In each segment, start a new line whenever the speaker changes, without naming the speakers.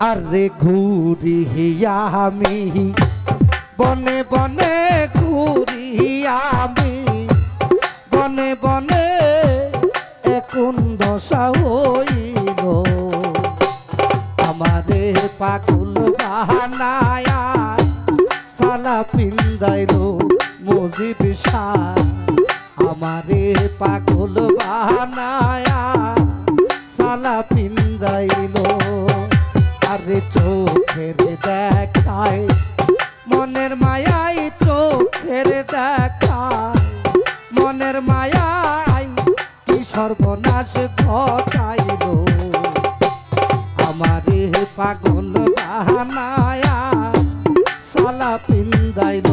আরে ঘুরি আমি বনে বনে ঘুরি আমি বনে বনে এখন দশা হইল আমারে পাগল বাহানায়া সালা পিন্দাইল মুজিব শাহ আমারে পাগল বাহানায়া সালা পিন্দাইল আরে চোখের দেখায় মনের মায়াই চোখের দেখায় মনের মায়াই কি সর্বনাশ ঘটাইল আমারে পাগল বাহানায়া সালা পিন্দাইল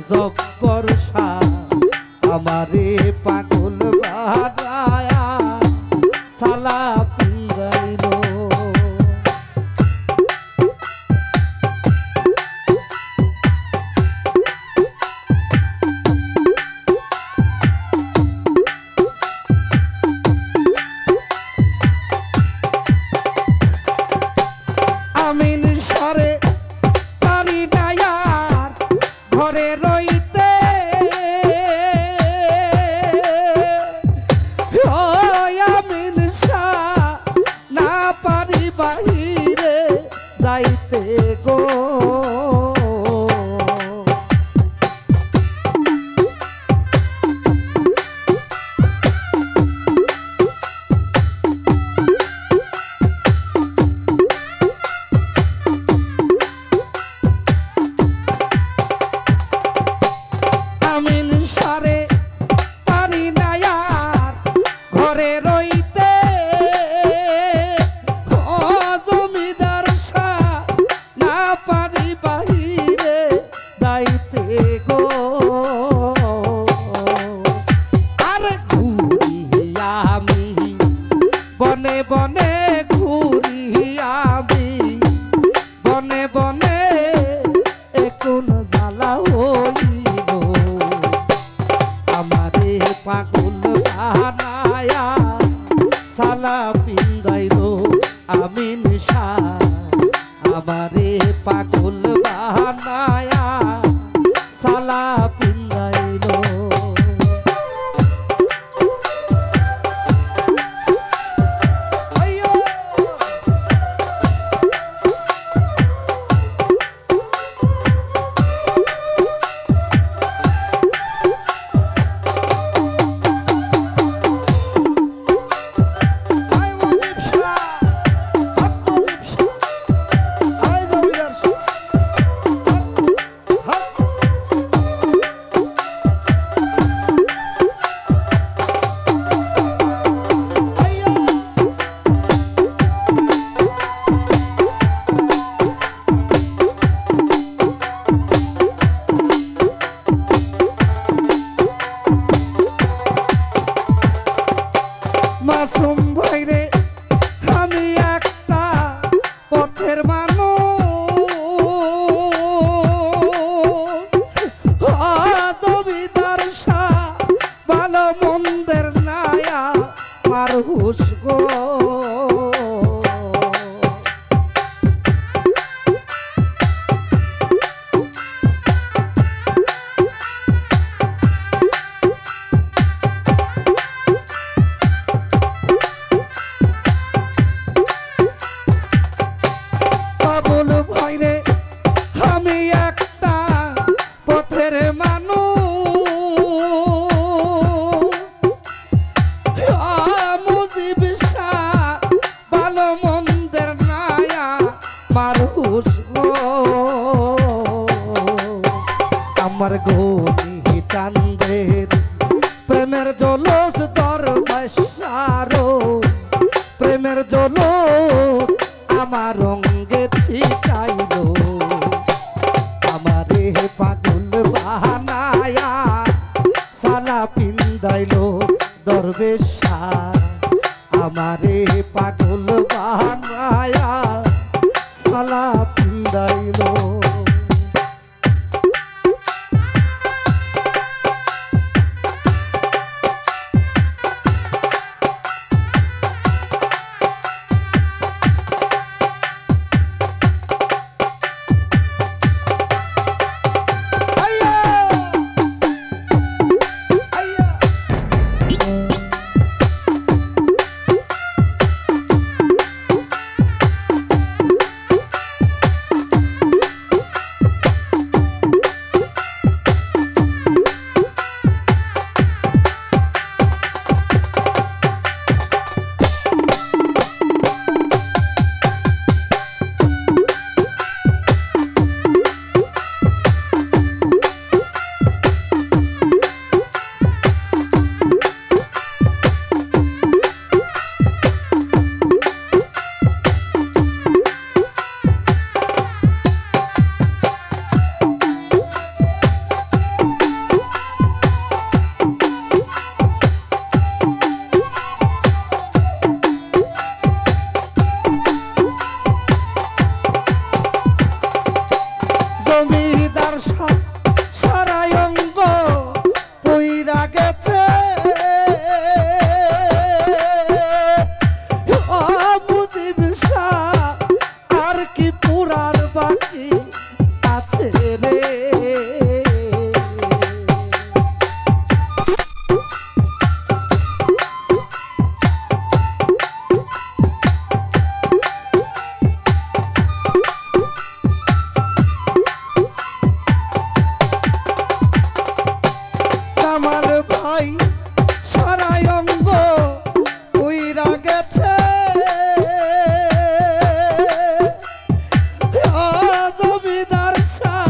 জব্বর শাহ আমারে পাগল বাহানায়া সালা পিন্দাইল আমিন সরে পারি নায়ার ঘরে রইতে আমিন শাহ না পারি বাহিরে যাইতে গো আমিন সারে পারি নায়ার ঘরে রইতে জমিদার শাহ না পারি বাহিরে যাইতে গো আরে ঘুরি আমি বনে বনে ঘুরি আমি বনে বনে এখন জ্বালা হইল আমারে পাগল বাহানায়া সালা পিন্দাইল আমিন শাহ আমারে পাগল বাহানায়া সালা পিন্দাইল মাসুম ভাইরে আমি একটা পথের মানুষ জমিদার শাহ ভালো মন্দের নায়া মারহুস গো বাবুল ভাইরে আমি একটা পথের মানুষ মুজিব শাহ ভালো মন্দের নায়া মারহুস গো আমার গনি চান্দের প্রেমের জলস দরবাসারো প্রেমের জলস আমার রঙ্গে ছিটাইল আমারে পাগল বাহানায়া সালা পিন্দাইল দরবেশ শাহ আমারে পাগল বাহানায়া সালা পিন্দাইল সারাই অঙ্গ পইরা গেছে মুজিব শাহ আর কি পুরার বাকি আছে রে আমার ভাই সারাই অঙ্গ উইরা গেছে জমিদার শাহ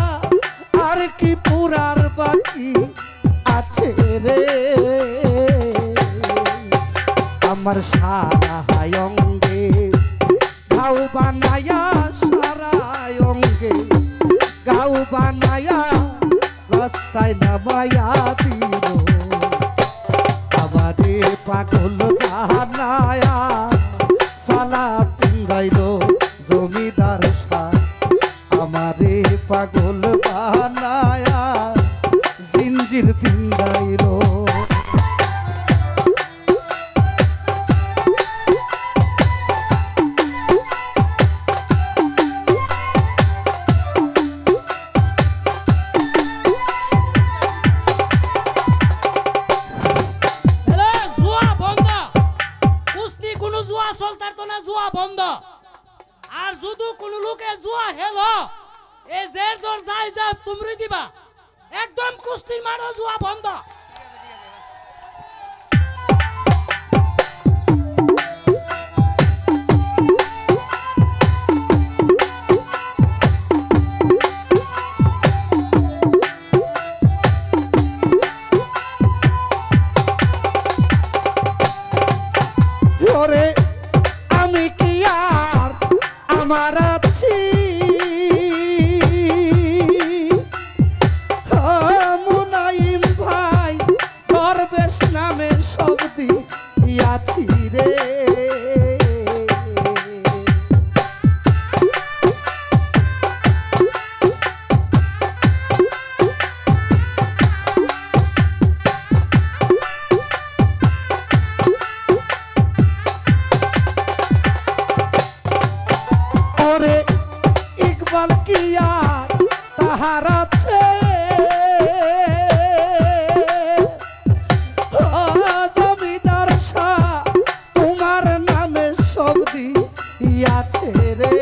আর কি পুরার বাকি আছে রে আমার সারাই অঙ্গে গাও বানায়া সারাই অঙ্গে গাও বানায়া রাস্তায় নামায়া দিল আমারে পাগল বানায়া সালা পিঙ্গাইল জমিদার শাহ আমারে পাগল বানায়া জিঞ্জির পিঙ্গাইল
আর যদি কোন লোকে জুয়া হেলো এ জের জোর যাই যা তুমি দিবা একদম কুস্তির মারো জুয়া বন্ধ
ওরে আমি কি আর আমার আছি মুনাইম ভাই দরবেশ নামে শব্দি আছি রে ইকবাল কি আর তাহার আছে জমিদার শাহ তোমার নামে শব্দি আছে রে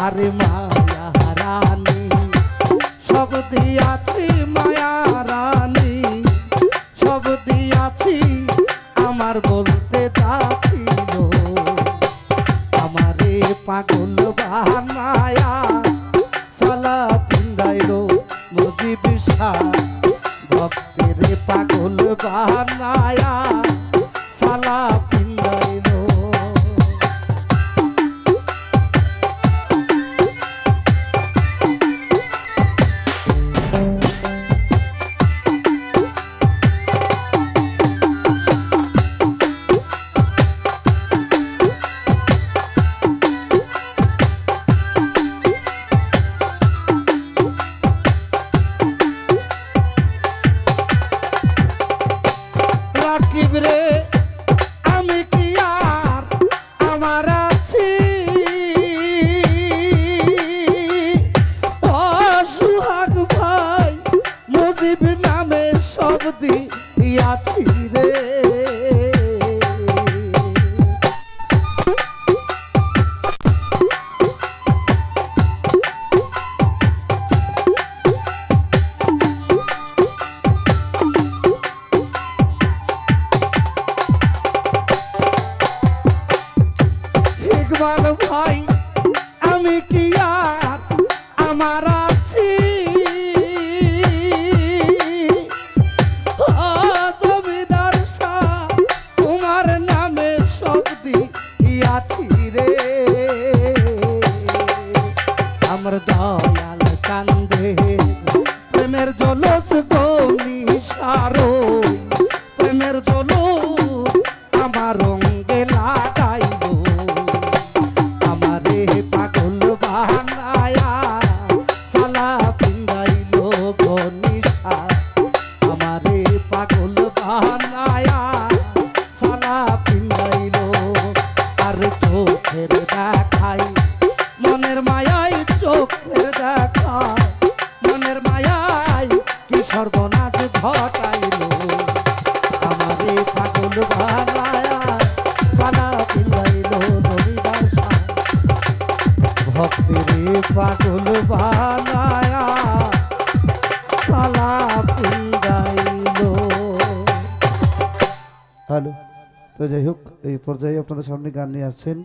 আরে মায়া রানী শব্দি আছি মায়া রানী শব্দি আছি আমার বলতে যাচ্ছিল আমারে পাগল বানায়া সালা পিন্দাইল মুজিব শাহ ভক্তের পাগল বানায়া সালা পিন্দাইল রে আমি কি আর আমার আছি সুহাগ ভাই মুজিব নামে শব্দি আছি রে ইকবাল ভাই আমি কি আর আমার আছি জমিদার শাহ তোমার নামে শব্দি আছি রে আমার দয়াল কান্দে প্রেমের জলস গনি সারো প্রেমের জলস আমার রঙ্গে লাগাইল আমারে পাগল বানায়া সর্বনাশ ঘটাইলো আমারে পাগল বানায়া সালা পিলাইলো রবিবার ভক্তিরে পাগল বানায়া সালা পিলাইলো। হ্যালো, তো যাই হোক এই পর্যায়ে আপনাদের সামনে গান নিয়ে আসছেন